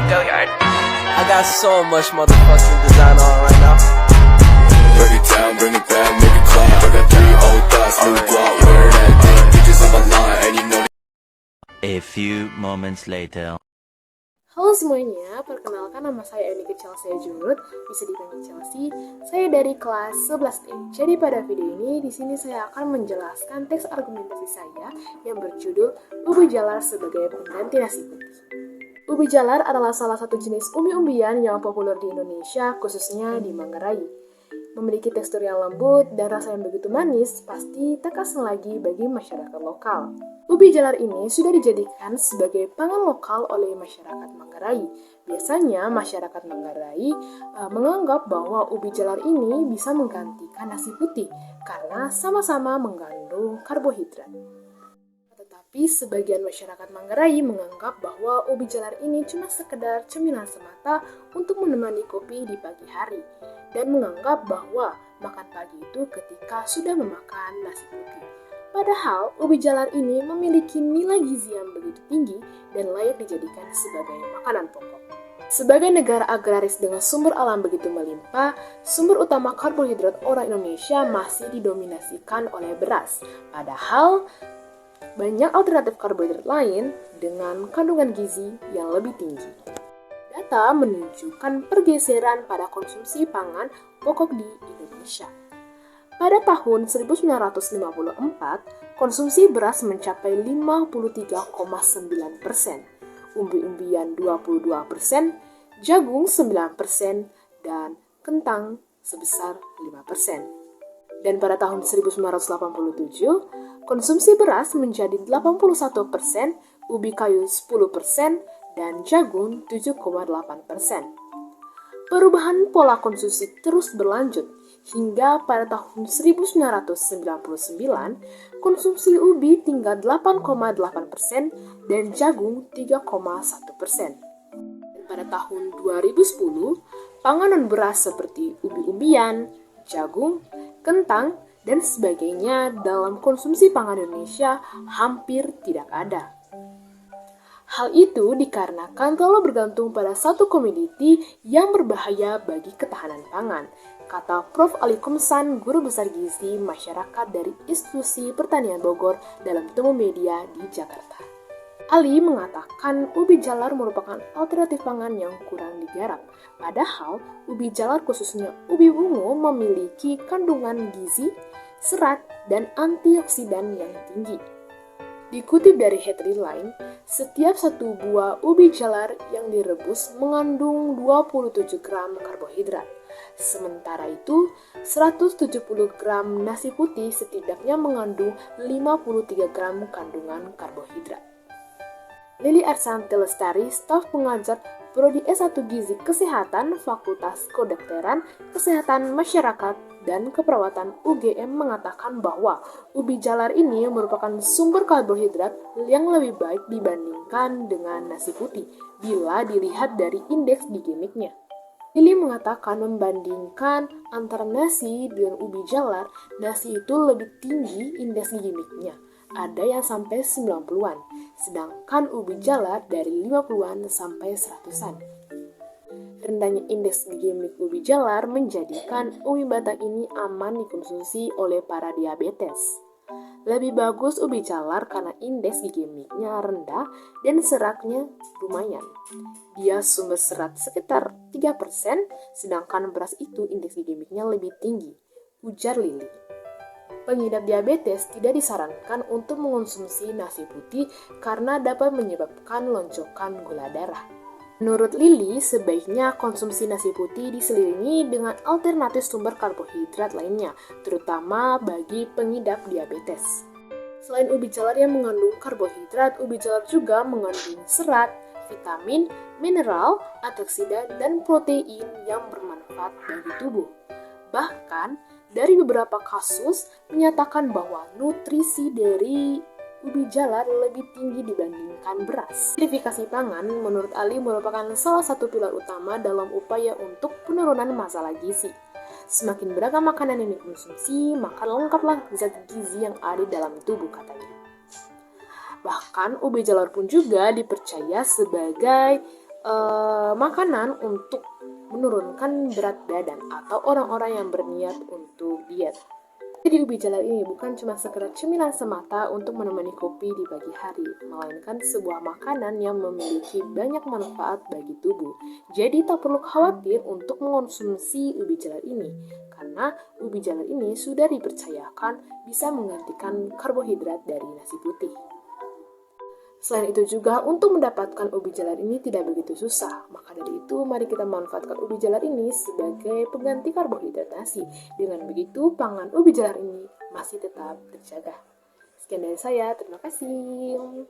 Go yard. I got so much motherfucking design on right now. Break it down, bring it back, make it clap. I got 3 old thoughts, new guap, wear that thing. Bitches on my line, and you know. A few moments later. Halo semuanya, perkenalkan nama saya Enika Chelsea Junut, bisa dipanggil Chelsea. Saya dari kelas 11D. Jadi pada video ini, di sini saya akan menjelaskan teks argumentasi saya yang berjudul Ubi jalar sebagai pengganti nasi putih. Ubi jalar adalah salah satu jenis umbi-umbian yang populer di Indonesia, khususnya di Manggarai. Memiliki tekstur yang lembut dan rasa yang begitu manis, pasti tak asing lagi bagi masyarakat lokal. Ubi jalar ini sudah dijadikan sebagai pangan lokal oleh masyarakat Manggarai. Biasanya masyarakat Manggarai menganggap bahwa ubi jalar ini bisa menggantikan nasi putih karena sama-sama mengandung karbohidrat. Tetapi sebagian masyarakat Manggarai menganggap bahwa ubi jalar ini cuma sekedar cemilan semata untuk menemani kopi di pagi hari dan menganggap bahwa makan pagi itu ketika sudah memakan nasi putih. Padahal, ubi jalar ini memiliki nilai gizi yang begitu tinggi dan layak dijadikan sebagai makanan pokok. Sebagai negara agraris dengan sumber alam begitu melimpah, sumber utama karbohidrat orang Indonesia masih didominasikan oleh beras. Padahal, banyak alternatif karbohidrat lain dengan kandungan gizi yang lebih tinggi. Data menunjukkan pergeseran pada konsumsi pangan pokok di Indonesia. Pada tahun 1954, konsumsi beras mencapai 53,9%, umbi-umbian 22%, jagung 9%, dan kentang sebesar 5%. Dan pada tahun 1987, konsumsi beras menjadi 81%, ubi kayu 10%, dan jagung 7,8%. Perubahan pola konsumsi terus berlanjut hingga pada tahun 1999, konsumsi ubi tinggal 8,8% dan jagung 3,1%. Pada tahun 2010, panganan beras seperti ubi-umbian, jagung, kentang, dan sebagainya dalam konsumsi pangan Indonesia hampir tidak ada. Hal itu dikarenakan terlalu bergantung pada satu komoditi yang berbahaya bagi ketahanan pangan, kata Prof. Ali Komsan, Guru Besar Gizi Masyarakat dari Institusi Pertanian Bogor dalam temu media di Jakarta. Ali mengatakan ubi jalar merupakan alternatif pangan yang kurang digarap, padahal ubi jalar khususnya ubi ungu memiliki kandungan gizi, serat, dan antioksidan yang tinggi. Dikutip dari Headline, setiap satu buah ubi jalar yang direbus mengandung 27 gram karbohidrat. Sementara itu, 170 gram nasi putih setidaknya mengandung 53 gram kandungan karbohidrat. Lili Arsanti Lestari, staf pengajar Prodi S1 Gizi Kesehatan Fakultas Kedokteran, Kesehatan Masyarakat, dan Keperawatan UGM mengatakan bahwa ubi jalar ini merupakan sumber karbohidrat yang lebih baik dibandingkan dengan nasi putih bila dilihat dari indeks glikemiknya. Lili mengatakan membandingkan antara nasi dengan ubi jalar, nasi itu lebih tinggi indeks glikemiknya. Ada yang sampai 90-an, sedangkan ubi jalar dari 50-an sampai 100-an. Rendahnya indeks glikemik ubi jalar menjadikan ubi batang ini aman dikonsumsi oleh para diabetes. Lebih bagus ubi jalar karena indeks glikemiknya rendah dan seratnya lumayan. Dia sumber serat sekitar 3%, sedangkan beras itu indeks glikemiknya lebih tinggi, ujar Lili. Pengidap diabetes tidak disarankan untuk mengonsumsi nasi putih karena dapat menyebabkan lonjokan gula darah. Menurut Lili, sebaiknya konsumsi nasi putih diselingi dengan alternatif sumber karbohidrat lainnya, terutama bagi pengidap diabetes. Selain ubi jalar yang mengandung karbohidrat, ubi jalar juga mengandung serat, vitamin, mineral, antioksidan, dan protein yang bermanfaat bagi tubuh. Bahkan, dari beberapa kasus menyatakan bahwa nutrisi dari ubi jalar lebih tinggi dibandingkan beras. Verifikasi pangan menurut Ali merupakan salah satu pilar utama dalam upaya untuk penurunan masalah gizi. Semakin beragam makanan yang dikonsumsi, maka lengkaplah zat gizi yang ada dalam tubuh, katanya. Bahkan ubi jalar pun juga dipercaya sebagai makanan untuk menurunkan berat badan atau orang-orang yang berniat untuk diet. Jadi ubi jalar ini bukan cuma sekedar cemilan semata untuk menemani kopi di pagi hari, melainkan sebuah makanan yang memiliki banyak manfaat bagi tubuh. Jadi tak perlu khawatir untuk mengonsumsi ubi jalar ini, karena ubi jalar ini sudah dipercayakan bisa menggantikan karbohidrat dari nasi putih. Selain itu juga, untuk mendapatkan ubi jalar ini tidak begitu susah. Maka dari itu, mari kita manfaatkan ubi jalar ini sebagai pengganti karbohidrat nasi. Dengan begitu, pangan ubi jalar ini masih tetap terjaga. Sekian dari saya, terima kasih.